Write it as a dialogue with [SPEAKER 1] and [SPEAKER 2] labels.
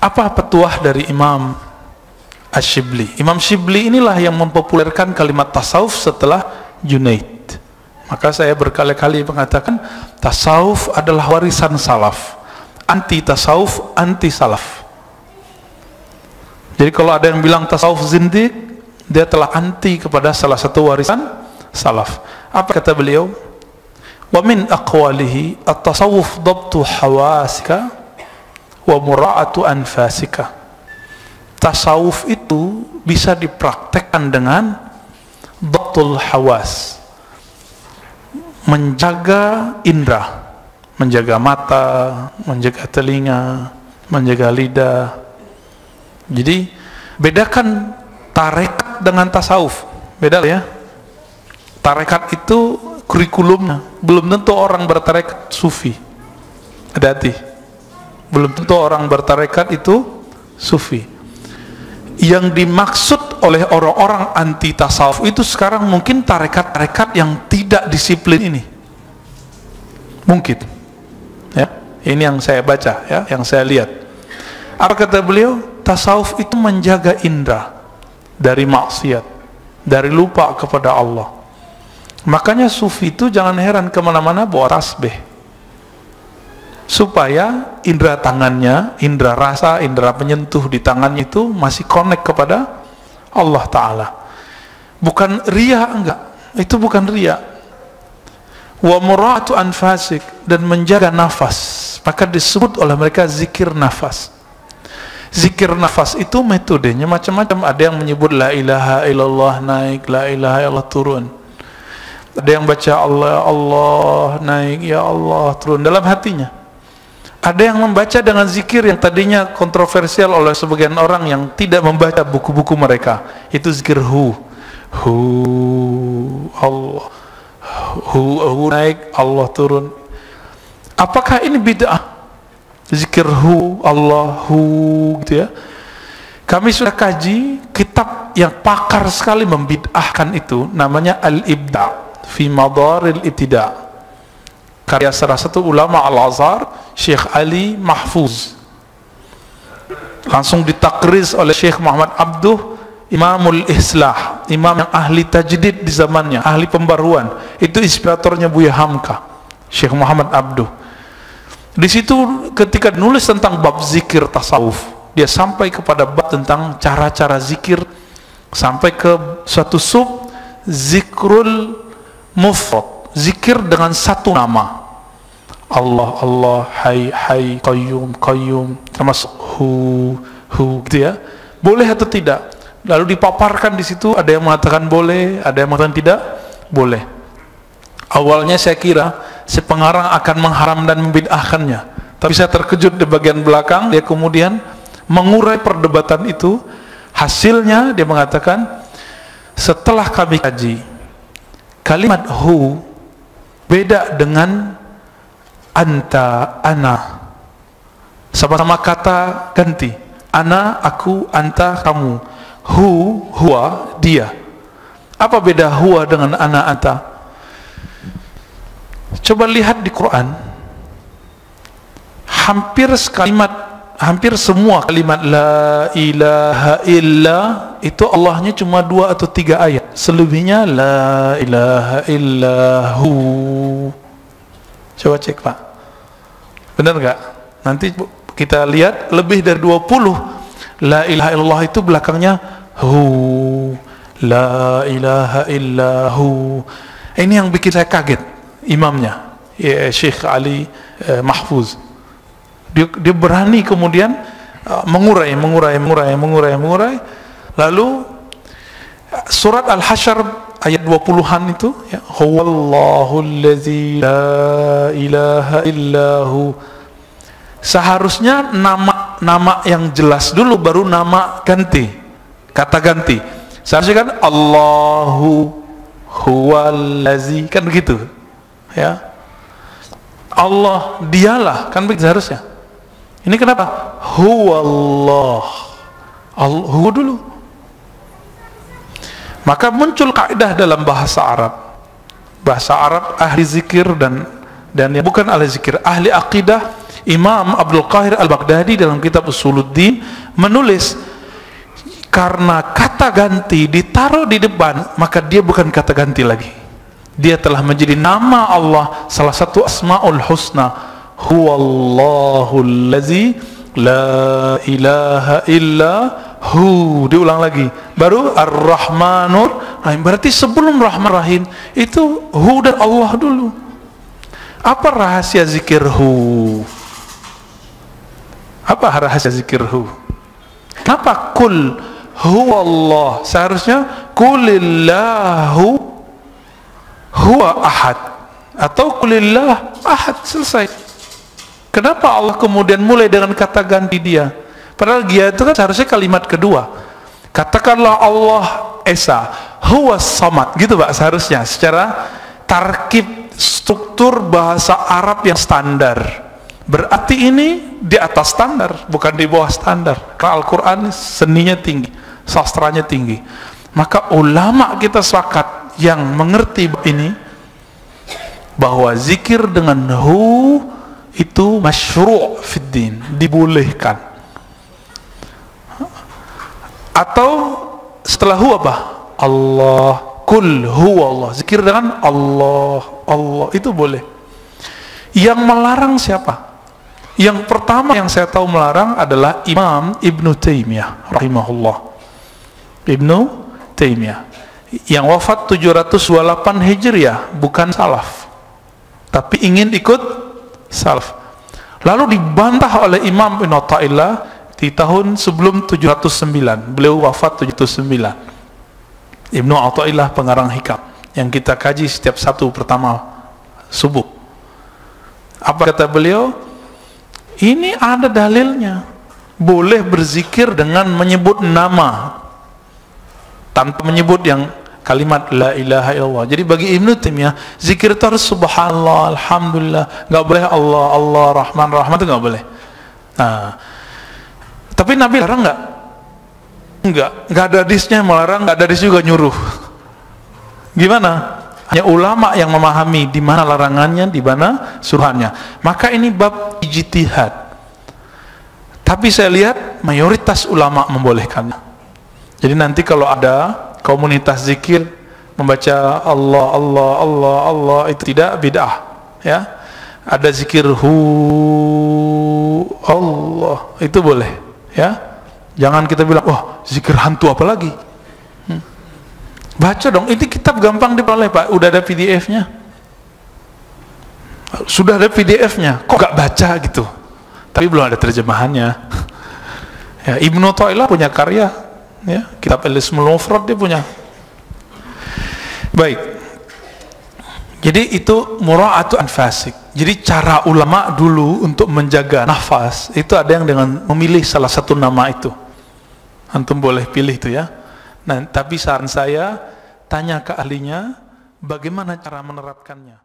[SPEAKER 1] Apa petuah dari Imam Ash-Shibli? Imam Shibli inilah yang mempopulerkan kalimat tasawuf setelah Junaid. Maka saya berkali-kali mengatakan tasawuf adalah warisan salaf. Anti tasawuf, anti salaf. Jadi kalau ada yang bilang tasawuf zindiq, dia telah anti kepada salah satu warisan salaf. Apa kata beliau? Wa min aqwalihi at-tasawuf dhabtu hawasika wa mura'atu anfasika. Tasawuf itu bisa dipraktekkan dengan dhabtul hawas, menjaga indera, menjaga mata, menjaga telinga, menjaga lidah. Jadi bedakan tarekat dengan tasawuf, beda ya. Tarekat itu kurikulumnya, belum tentu orang bertarekat sufi. Hati-hati, belum tentu orang bertarekat itu sufi. Yang dimaksud oleh orang-orang anti tasawuf itu sekarang mungkin tarekat-tarekat yang tidak disiplin ini, mungkin ya. Ini yang saya baca ya, yang saya lihat. Apa kata beliau? Tasawuf itu menjaga indera dari maksiat, dari lupa kepada Allah. Makanya sufi itu jangan heran kemana-mana bawa tasbih, supaya indera tangannya, indera rasa, indera penyentuh di tangannya itu masih connect kepada Allah Ta'ala. Bukan ria, enggak, itu bukan ria. Wa mura'atu anfasik, dan menjaga nafas. Maka disebut oleh mereka zikir nafas. Zikir nafas itu metodenya macam-macam. Ada yang menyebut la ilaha illallah naik, la ilaha illallah turun. Ada yang baca Allah Allah naik, ya Allah turun dalam hatinya. Ada yang membaca dengan zikir yang tadinya kontroversial oleh sebagian orang yang tidak membaca buku-buku mereka. Itu zikir hu Allah, hu naik, Allah turun. Apakah ini bid'ah? Zikir hu Allah hu gitu ya. Kami sudah kaji kitab yang pakar sekali membid'ahkan itu, namanya Al-Ibda' fi Madaril Ibtida', karya salah satu ulama Al-Azhar, Syekh Ali Mahfuz, langsung ditakriz oleh Syekh Muhammad Abduh, Imamul Islah, imam yang ahli tajdid di zamannya, ahli pembaruan. Itu inspiratornya Buya Hamka, Syekh Muhammad Abduh. Di situ ketika nulis tentang bab zikir tasawuf, dia sampai kepada bab tentang cara-cara zikir, sampai ke suatu sub zikrul mufrad, zikir dengan satu nama. Allah Allah, Hai Hai, Qayyum Qayyum, termasuk hu gitu ya. Boleh atau tidak? Lalu dipaparkan di situ, ada yang mengatakan boleh, ada yang mengatakan tidak boleh. Awalnya saya kira si pengarang akan mengharam dan membid'ahkannya, tapi saya terkejut di bagian belakang dia kemudian mengurai perdebatan itu. Hasilnya dia mengatakan, setelah kami kaji, kalimat hu beda dengan anta, ana, sama-sama kata ganti. Ana, aku, anta, kamu. Hu, huwa, dia. Apa beda huwa dengan ana, anta? Coba lihat di Quran, hampir semua kalimat la ilaha illa itu Allahnya cuma 2 atau 3 ayat. Selebihnya la ilaha illahu. Coba cek Pak, benar nggak? Nanti kita lihat lebih dari 20 la ilaha illallah itu belakangnya hu, la ilaha illahu. Ini yang bikin saya kaget. Imamnya ya, Syekh Ali Mahfuz, dia berani kemudian mengurai. Lalu surat Al-Hasyr ayat 20-an itu ya, huwallahul ladzi la ilaha illahu. Seharusnya nama yang jelas dulu, baru nama ganti, kata ganti. Seharusnya kan Allahu huwallazi, kan begitu ya, Allah dialah, kan begitu seharusnya. Ini kenapa huwallah, Allah dulu. Maka muncul kaidah dalam bahasa Arab ahli zikir dan yang bukan ahli zikir, ahli akidah, Imam Abdul Qahir Al-Baghdadi dalam kitab Usuluddin menulis, karena kata ganti ditaruh di depan, maka dia bukan kata ganti lagi, dia telah menjadi nama Allah, salah satu Asmaul Husna, huwallahul ladzi la ilaha illa hu. Diulang lagi, baru Ar-Rahmanur Rahim. Berarti sebelum Rahman Rahim itu hu dan Allah dulu. Apa rahasia zikir hu? Apa rahasia zikir hu? Kenapa kul huwa Allah? Seharusnya kulillahu huwa ahad, atau kulillah ahad, selesai. Kenapa Allah kemudian mulai dengan kata ganti dia? Padahal dia itu kan seharusnya kalimat kedua. Katakanlah Allah Esa, huwa samad, gitu Pak, seharusnya secara tarkib struktur bahasa Arab yang standar. Berarti ini di atas standar, bukan di bawah standar. Karena Al-Quran seninya tinggi, sastranya tinggi. Maka ulama kita sepakat yang mengerti ini, bahwa zikir dengan hu itu masyru' fid din, dibolehkan. Atau setelah hu apa? Allah, kul huwa Allah, zikir dengan Allah, Allah itu boleh. Yang melarang siapa? Yang pertama yang saya tahu melarang adalah Imam Ibnu Taimiyah rahimahullah. Ibnu Taimiyah yang wafat 728 Hijriah, bukan salaf, tapi ingin ikut salaf. Lalu dibantah oleh Imam Ibn Athaillah di tahun sebelum 709. Beliau wafat 709. Ibnu Athaillah pengarang Hikam yang kita kaji setiap Sabtu pertama subuh. Apa kata beliau? Ini ada dalilnya, boleh berzikir dengan menyebut nama tanpa menyebut yang kalimat la ilaha illallah. Jadi bagi Ibnu Taimiyah, zikir itu harus subhanallah, alhamdulillah, nggak boleh Allah, Allah, Rahman, Rahman, itu nggak boleh. Nah, tapi Nabi larang nggak? Nggak ada hadisnya melarang, nggak ada hadis juga nyuruh. Gimana? Hanya ulama yang memahami di mana larangannya, di mana suruhannya. Maka ini bab ijtihad. Tapi saya lihat mayoritas ulama membolehkannya. Jadi nanti kalau ada komunitas zikir membaca Allah, Allah, Allah, Allah, itu tidak bid'ah, ya. Ada zikir hu Allah, itu boleh, ya. Jangan kita bilang, wah, zikir hantu apa lagi? Baca dong, ini kitab gampang diperoleh Pak, udah ada PDF-nya. Sudah ada PDF-nya, kok gak baca gitu? Tapi belum ada terjemahannya. Ya, Ibnu Athaillah punya karya, ya, kitab Al-Ismul Mufrad dia punya. Baik. Jadi itu mura'atu anfasik. Jadi cara ulama dulu untuk menjaga nafas itu ada yang dengan memilih salah satu nama itu. Antum boleh pilih itu ya. Nah, tapi saran saya tanya ke ahlinya bagaimana cara menerapkannya.